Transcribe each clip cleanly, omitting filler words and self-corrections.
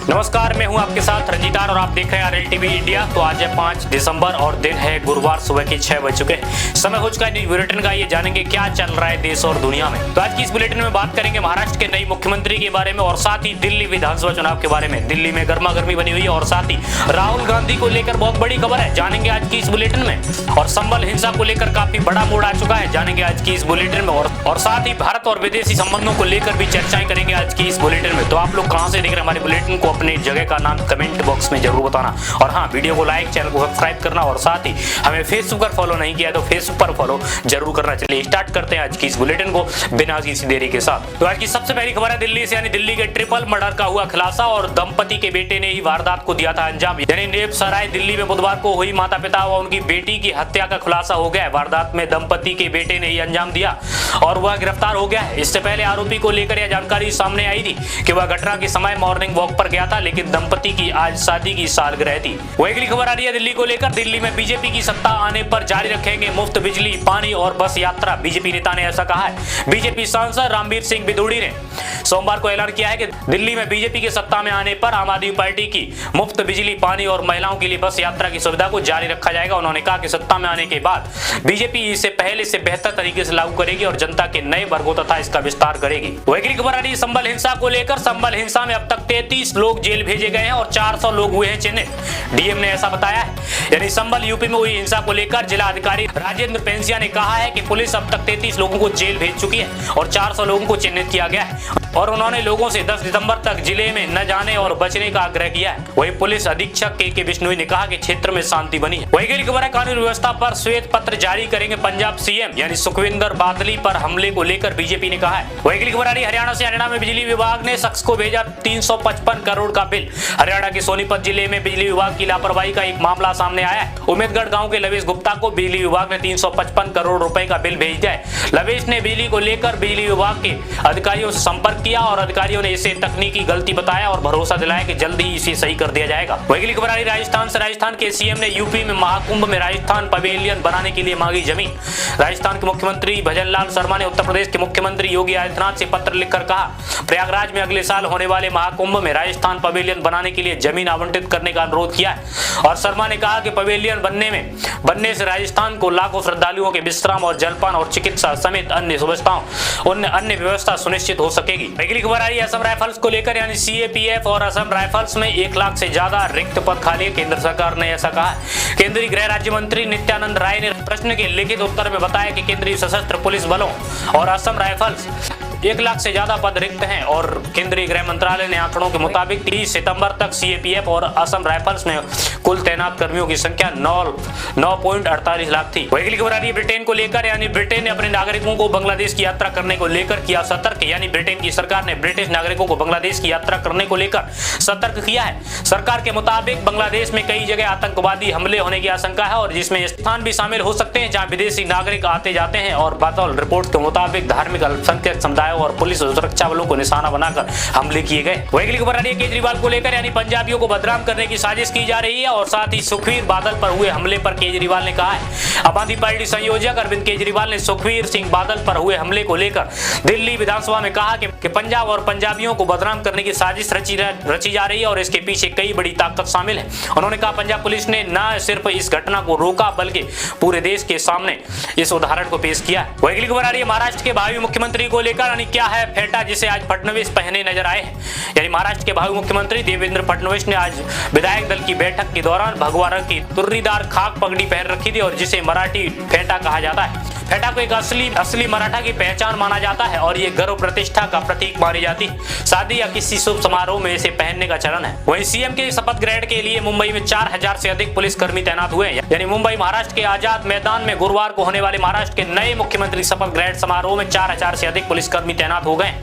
नमस्कार, मैं हूं आपके साथ रंजीतान और आप देख रहे हैं RL TV इंडिया। तो आज है 5 दिसंबर और दिन है गुरुवार, सुबह के 6 बज चुके हैं। समय हो चुका है न्यूज बुलेटिन का। ये जानेंगे क्या चल रहा है देश और दुनिया में। तो आज की इस बुलेटिन में बात करेंगे महाराष्ट्र के नए मुख्यमंत्री के बारे में और साथ ही दिल्ली विधानसभा चुनाव के बारे में। दिल्ली में गर्मा गर्मी बनी हुई है और साथ ही राहुल गांधी को लेकर बहुत बड़ी खबर है, जानेंगे आज की इस बुलेटिन में। और संबल हिंसा को लेकर काफी बड़ा मोड़ आ चुका है, जानेंगे आज की इस बुलेटिन में। और साथ ही भारत और विदेशी संबंधों को लेकर भी चर्चाएं करेंगे आज की इस बुलेटिन में। तो आप लोग कहां से देख रहे हैं हमारे बुलेटिन को, अपने जगह का नाम कमेंट बॉक्स में जरूर बताना। और हाँ, वीडियो को लाइक, चैनल को सब्सक्राइब करना और साथ ही हमें फेसबुक पर फॉलो नहीं किया तो फेसबुक पर फॉलो जरूर करना। चलिए स्टार्ट करते हैं आज की इस बुलेटिन को बिना किसी देरी के साथ। तो आज की सबसे पहली खबर है दिल्ली से, यानी दिल्ली के ट्रिपल मर्डर का हुआ खुलासा और दंपति के बेटे ने ही वारदात को दिया था अंजाम। यानी नेप सराय दिल्ली में बुधवार को हुई माता पिता व उनकी बेटी की हत्या का खुलासा हो गया है। वारदात में दंपति के बेटे ने ही अंजाम दिया और वह गिरफ्तार हो गया है। इससे पहले आरोपी को लेकर यह जानकारी सामने आई थी कि वह घटना के समय मॉर्निंग वॉक पर गया था, लेकिन दंपति की आज शादी की सालगिरह थी। वही अगली खबर आ रही है दिल्ली को लेकर। दिल्ली में बीजेपी की सत्ता आने पर जारी रखेंगे मुफ्त बिजली, पानी और बस यात्रा। बीजेपी नेता ने ऐसा कहा है। बीजेपी सांसद रामवीर सिंह बिदूड़ी ने सोमवार को ऐलान किया है कि दिल्ली में बीजेपी के सत्ता में आने पर आम आदमी पार्टी की मुफ्त बिजली, पानी और महिलाओं के लिए बस यात्रा की सुविधा को जारी रखा जाएगा। उन्होंने कहा कि सत्ता में आने के बाद बीजेपी इसे पहले से बेहतर तरीके से लागू करेगी और जनता के नए वर्गों तथा इसका विस्तार करेगी। वही अगली खबर आ रही है संबल हिंसा को लेकर। संबल हिंसा में अब तक 33 लोग जेल भेजे गए हैं और 400 लोग हुए हैं चिन्हित। डीएम ने ऐसा बताया है। यानी संबल यूपी में हुई हिंसा को लेकर जिला अधिकारी राजेंद्र पेंसिया ने कहा है कि पुलिस अब तक 33 लोगों को जेल भेज चुकी है और 400 लोगों को चिन्हित किया गया है। और उन्होंने लोगों से 10 दिसंबर तक जिले में न जाने और बचने का आग्रह किया है। वही पुलिस अधीक्षक के बिश्नोई ने कहा कि क्षेत्र में शांति बनी है। वही अगली खबर है कानून व्यवस्था पर श्वेत पत्र जारी करेंगे पंजाब सीएम, यानी सुखविंदर बादली पर हमले को लेकर बीजेपी ने कहा है। वही अगली खबर आ रही है हरियाणा से। हरियाणा में बिजली विभाग ने शख्स को भेजा 355 करोड़ का बिल। हरियाणा के सोनीपत जिले में बिजली विभाग की लापरवाही का एक मामला सामने आया है। उम्मेदगढ़ गांव के लवेश गुप्ता को बिजली विभाग ने 355 करोड़ रुपए का बिल भेज दिया है। लवेश ने बिजली को लेकर बिजली विभाग के अधिकारियों से संपर्क किया और अधिकारियों ने इसे तकनीकी गलती बताया और भरोसा दिलाया कि जल्द ही इसे सही कर दिया जाएगा। वही अगली खबर आ रही राजस्थान से। राजस्थान के सीएम ने यूपी में महाकुंभ में राजस्थान पवेलियन बनाने के लिए मांगी जमीन। राजस्थान के मुख्यमंत्री भजनलाल शर्मा ने उत्तर प्रदेश के मुख्यमंत्री योगी आदित्यनाथ से पत्र लिखकर कहा, प्रयागराज में अगले साल होने वाले महाकुंभ में राजस्थान पवेलियन बनाने के लिए जमीन आवंटित करने का अनुरोध किया है। और शर्मा ने कहा कि पवेलियन बनने से राजस्थान को लाखों श्रद्धालुओं के विश्राम और जलपान और चिकित्सा समेत अन्य व्यवस्था सुनिश्चित हो सकेगी। अगली खबर आ रही है असम राइफल्स को लेकर, यानी सीएपीएफ और असम राइफल्स में 1 लाख से ज्यादा रिक्त पद खाली है। केंद्र सरकार ने ऐसा कहा है। केंद्रीय गृह राज्य मंत्री नित्यानंद राय ने प्रश्न के लिखित उत्तर में बताया कि केंद्रीय सशस्त्र पुलिस बलों और असम राइफल्स 1 लाख से ज्यादा पद रिक्त हैं और केंद्रीय गृह मंत्रालय ने आंकड़ों के मुताबिक 30 सितंबर तक सीएपीएफ और असम राइफल्स में कुल तैनात कर्मियों की संख्या 9.48 लाख थी। वही अगली खबर आ रही है ब्रिटेन को लेकर, यानी ब्रिटेन ने अपने नागरिकों को बांग्लादेश की यात्रा करने को लेकर किया सतर्क। यानी ब्रिटेन की सरकार ने ब्रिटिश नागरिकों को बांग्लादेश की यात्रा करने को लेकर सतर्क किया है। सरकार के मुताबिक बांग्लादेश में कई जगह आतंकवादी हमले होने की आशंका है और जिसमें स्थान भी शामिल हो सकते हैं जहां विदेशी नागरिक आते जाते हैं। और बातौल रिपोर्ट के मुताबिक धार्मिक अल्पसंख्यक समुदायों और पुलिस और सुरक्षा बलों को निशाना बनाकर हमले किए गए। वही अगली खबर आ रही है केजरीवाल को लेकर, यानी पंजाबियों को बदनाम करने की साजिश की जा रही है और साथ ही सुखबीर बादल पर हुए हमले पर केजरीवाल ने कहा है। आम आदमी पार्टी संयोजक अरविंद केजरीवाल ने सुखबीर सिंह बादल पर हुए हमले को लेकर दिल्ली विधानसभा में कहा कि पंजाब और पंजाबियों को बदनाम करने की साजिश रची जा रही है और इसके पीछे कई बड़ी ताकत शामिल है। उन्होंने कहा पंजाब पुलिस ने न सिर्फ इस घटना को रोका बल्कि पूरे देश के सामने इस उदाहरण को पेश किया। वही अगली खबर आ रही है महाराष्ट्र के भावी मुख्यमंत्री को लेकर, यानी क्या है फेटा जिसे आज फडणवीस पहने नजर आए हैं। यानी महाराष्ट्र के भावी मुख्यमंत्री देवेंद्र फडणवीस ने आज विधायक दल की बैठक के दौरान भगवा रंग की तुर्रीदार खाक पगड़ी पहन रखी थी और जिसे मराठी फेटा कहा जाता है। फेटा को एक असली मराठा की पहचान माना जाता है और ये गर्व प्रतिष्ठा का प्रतीक मानी जाती है। शादी या किसी शुभ समारोह में इसे पहनने का चलन है। वहीं सीएम के शपथ ग्रहण के लिए मुंबई में 4000 से अधिक पुलिसकर्मी तैनात हुए हैं। यानी मुंबई महाराष्ट्र के आजाद मैदान में गुरुवार को होने वाले महाराष्ट्र के नए मुख्यमंत्री शपथ ग्रहण समारोह में 4000 से अधिक पुलिसकर्मी तैनात हो गए।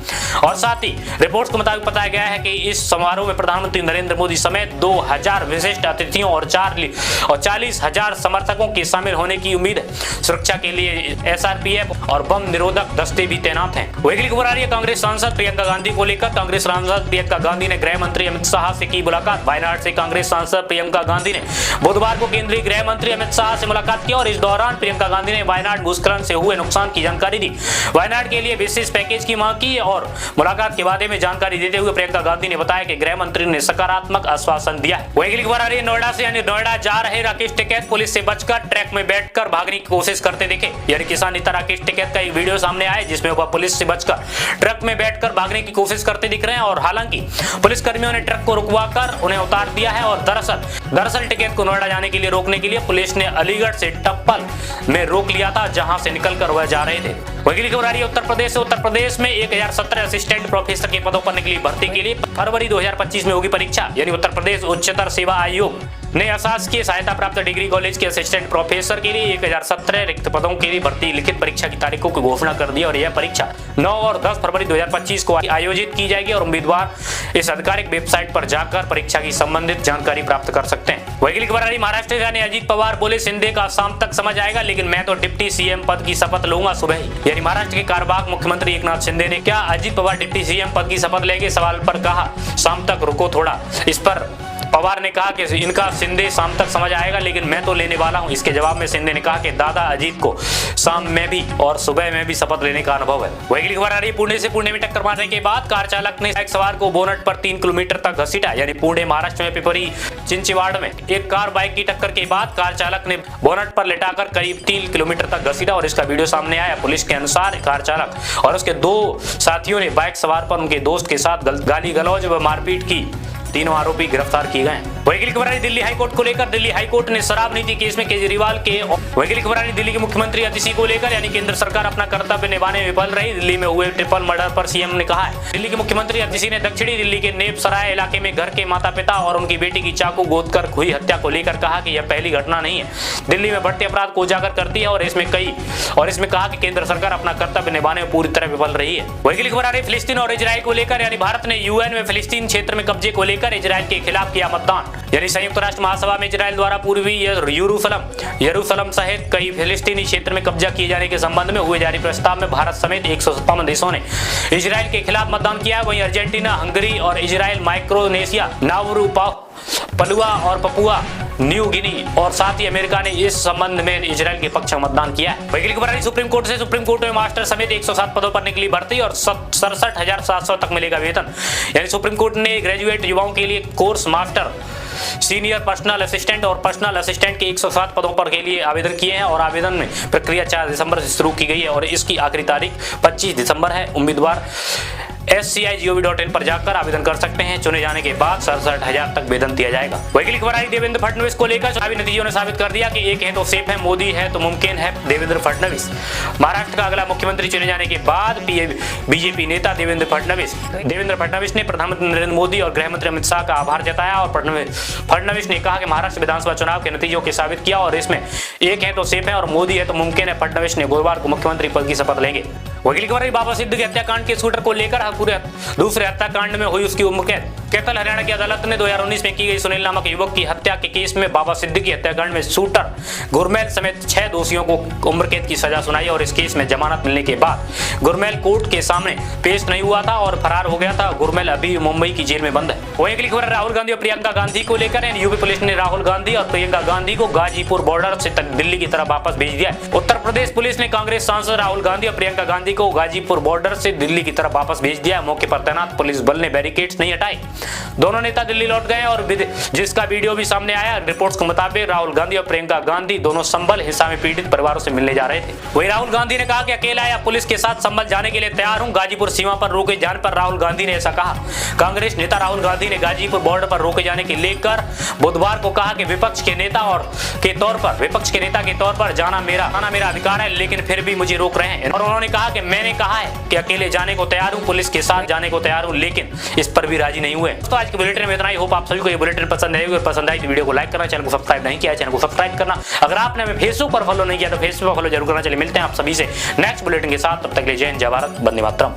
और साथ ही रिपोर्ट्स के मुताबिक बताया गया है कि इस समारोह में प्रधानमंत्री नरेंद्र मोदी समेत 2000 विशिष्ट अतिथियों और 40,000 समर्थकों के शामिल होने की उम्मीद है। सुरक्षा के लिए SRPF और बम निरोधक दस्ते भी तैनात हैं। वही अगली खबर आ रही है कांग्रेस सांसद प्रियंका गांधी को लेकर। कांग्रेस सांसद प्रियंका गांधी ने गृह मंत्री अमित शाह से की मुलाकात। वायनाड से कांग्रेस सांसद प्रियंका गांधी ने बुधवार को केंद्रीय गृह मंत्री अमित शाह से मुलाकात की और इस दौरान प्रियंका गांधी ने वायनाड भूस्खलन से हुए नुकसान की जानकारी दी। वायनाड के लिए विशेष पैकेज की मांग की और मुलाकात के बारे में जानकारी देते हुए प्रियंका गांधी ने बताया कि गृह मंत्री ने सकारात्मक आश्वासन दिया है। वही अगली खबर आ रही है नोएडा से, यानी नोएडा जा रहे राकेश टिकैत पुलिस से बचकर ट्रक में बैठकर भागने की कोशिश करते दिखे। यानी किसान नेता राकेश टिकैत का एक वीडियो सामने आया जिसमें वह पुलिस से बचकर ट्रक में बैठकर भागने की कोशिश करते दिख रहे हैं और हालांकि पुलिसकर्मियों ने ट्रक को रुकवाकर उन्हें उतार दिया है और दरअसल टिकैत को नोएडा जाने के लिए रोकने के लिए पुलिस ने अलीगढ़ से टप्पल में रोक लिया था, जहां से निकलकर वह जा रहे थे। वही खबर आ रही है उत्तर प्रदेश से। उत्तर प्रदेश में 1017 असिस्टेंट प्रोफेसर के पदों पर निकली भर्ती के लिए फरवरी 2025 में होगी परीक्षा। यानी उत्तर प्रदेश उच्चतर सेवा आयोग ने अशासकीय सहायता प्राप्त डिग्री कॉलेज के असिस्टेंट प्रोफेसर के लिए 1017 रिक्त पदों के लिए भर्ती लिखित परीक्षा की तारीखों की घोषणा कर दी और यह परीक्षा 9 और 10 फरवरी 2025 को आयोजित की जाएगी और उम्मीदवार इस आधिकारिक वेबसाइट पर जाकर परीक्षा की संबंधित जानकारी प्राप्त कर सकते हैं। वही अगली खबर आ रही महाराष्ट्र से, यानी अजीत पवार बोले शिंदे का शाम तक समझ आएगा लेकिन मैं तो डिप्टी सीएम पद की शपथ लूंगा सुबह ही। यानी महाराष्ट्र के कारबाग मुख्यमंत्री एकनाथ शिंदे ने क्या अजीत पवार डिप्टी सीएम पद की शपथ लेंगे सवाल पर कहा शाम तक रुको थोड़ा। इस पर पवार ने कहा कि इनका शिंदे शाम तक समझ आएगा लेकिन मैं तो लेने वाला हूं। इसके जवाब में शिंदे ने कहा कि दादा अजीत को शाम में भी और सुबह में भी शपथ लेने का अनुभव है। वही अगली खबर आ रही है पुणे से। पुणे में टक्कर मारने के बाद कार चालक ने बाइक सवार को बोनट पर 3 किलोमीटर तक घसीटा। यानी पुणे महाराष्ट्र में पिपरी चिंचवाड़ में एक कार बाइक की टक्कर के बाद कार चालक ने बोनट पर लेटाकर करीब 3 किलोमीटर तक घसीटा और इसका वीडियो सामने आया। पुलिस के अनुसार कार चालक और उसके 2 साथियों ने बाइक सवार पर उनके दोस्त के साथ गाली गलौज व मारपीट की। तीनों आरोपी गिरफ्तार किए गए। वही अगली खबर आ रही दिल्ली हाईकोर्ट को लेकर। दिल्ली हाईकोर्ट ने शराब नीति केस में केजरीवाल के वही अगली खबर आ रही दिल्ली के मुख्यमंत्री अतिशी को लेकर। यानी केंद्र सरकार अपना कर्तव्य निभाने में विफल रही। दिल्ली में हुए ट्रिपल मर्डर पर सीएम ने कहा है। दिल्ली के मुख्यमंत्री अतिशी ने दक्षिणी दिल्ली के नेप सराय इलाके में घर के माता पिता और उनकी बेटी की चाकू गोदकर हुई हत्या को लेकर कहा कि यह पहली घटना नहीं है, दिल्ली में बढ़ते अपराध को उजागर करती है और इसमें कहा कि केंद्र सरकार अपना कर्तव्य निभाने में पूरी तरह विफल रही है। वही अगली खबर आ रही फिलिस्तीन और इजराइल को लेकर। यानी भारत ने यूएन में फिलिस्तीन क्षेत्र में कब्जे को लेकर इजराइल के खिलाफ किया मतदान। यानी संयुक्त राष्ट्र महासभा में इजराइल द्वारा पूर्वी यरूशलेम सहित कई फिलिस्तीनी क्षेत्र में कब्जा किए जाने के संबंध में हुए जारी प्रस्ताव में भारत समेत 157 देशों ने इजराइल के खिलाफ मतदान किया। वहीं अर्जेंटीना, हंगरी और इजराइल, माइक्रोनेशिया, नाउरू, पलुआ और पपुआ न्यू गिनी और साथ ही अमेरिका ने इस संबंध में इजराइल के पक्ष में मतदान किया है। वही खबर आ रही सुप्रीम कोर्ट से। सुप्रीम कोर्ट में मास्टर समेत 107 पदों पर निकली भर्ती और 67,700 तक मिलेगा वेतन। यानी सुप्रीम कोर्ट ने ग्रेजुएट युवाओं के लिए course master, senior personal assistant और पर्सनल असिस्टेंट के 107 पदों पर के लिए आवेदन किए हैं और आवेदन में प्रक्रिया 4 दिसंबर से शुरू की गई है और इसकी आखिरी तारीख 25 दिसंबर है। उम्मीदवार SCI.gov.in पर जाकर आवेदन कर सकते हैं। चुने जाने के बाद 67,000 तक वेतन दिया जाएगा। वही अगली खबर आई देवेंद्र फडणवीस को लेकर। चुनावी नतीजों ने साबित कर दिया कि एक है तो सेफ है, मोदी है तो मुमकिन है। देवेंद्र फडणवीस महाराष्ट्र का अगला मुख्यमंत्री चुने जाने के बाद बीजेपी नेता देवेंद्र फडणवीस ने प्रधानमंत्री नरेंद्र मोदी और गृह मंत्री अमित शाह का आभार जताया और फडणवीस ने कहा कि महाराष्ट्र विधानसभा चुनाव के नतीजों के साबित किया और इसमें एक है तो सेफ है और मोदी है तो मुमकिन है। फडणवीस ने गुरुवार को मुख्यमंत्री पद की शपथ लेंगे। वकील खबर बाबा सिद्ध के हत्याकांड के शूटर को लेकर पूरे दूसरे हत्याकांड में हुई उसकी उम्र कैद। कैथल हरियाणा की अदालत ने 2019 में की गई सुनील नामक युवक की हत्या के केस में बाबा सिद्दीकी हत्याकांड में शूटर गुरमेल समेत 6 दोषियों को उम्र कैद की सजा सुनाई और इस केस में जमानत मिलने के बाद गुरमेल कोर्ट के सामने पेश नहीं हुआ था और फरार हो गया था। गुरमेल अभी मुंबई की जेल में बंद है। वहीं अगली खबर राहुल गांधी और प्रियंका गांधी को लेकर। यूपी पुलिस ने राहुल गांधी और प्रियंका गांधी को गाजीपुर बॉर्डर से दिल्ली की तरफ वापस भेज दिया। उत्तर प्रदेश पुलिस ने कांग्रेस सांसद राहुल गांधी और प्रियंका गांधी को गाजीपुर बॉर्डर से दिल्ली की तरफ वापस भेज दिया। मौके पर तैनात पुलिस बल ने बैरिकेड्स नहीं हटाए। दोनों नेता दिल्ली लौट गए और जिसका वीडियो भी सामने आया। रिपोर्ट्स के मुताबिक राहुल गांधी और प्रियंका गांधी दोनों संभल हिंसा में पीड़ित परिवारों से मिलने जा रहे थे। वहीं राहुल गांधी ने कहा कि अकेला या पुलिस के साथ संभल जाने के लिए तैयार हूं। गाजीपुर सीमा पर रोके जाने पर राहुल गांधी ने ऐसा कहा। कांग्रेस नेता राहुल गांधी ने गाजीपुर बॉर्डर पर रोके जाने के लेकर बुधवार को कहा कि विपक्ष के नेता के तौर पर जाना मेरा अधिकार है, लेकिन फिर भी मुझे रोक रहे हैं। और उन्होंने कहा कि मैंने कहा है कि अकेले जाने को तैयार हूं, पुलिस के साथ जाने को तैयार हूं, लेकिन इस पर भी राजी नहीं हुए। तो आज के बुलेटिन में इतना ही। होप आप सभी को ये बुलेटिन पसंद आएगी और पसंद आई तो वीडियो को लाइक करना, चैनल को सब्सक्राइब नहीं किया चैनल को सब्सक्राइब करना। अगर आपने हमें फेसबुक पर फॉलो नहीं किया तो फेसबुक पर फॉलो जरूर करना। चलिए मिलते हैं आप सभी से नेक्स्ट बुलेटिन के साथ। तब तक के लिए जय हिंद, जय भारत, वंदे मातरम।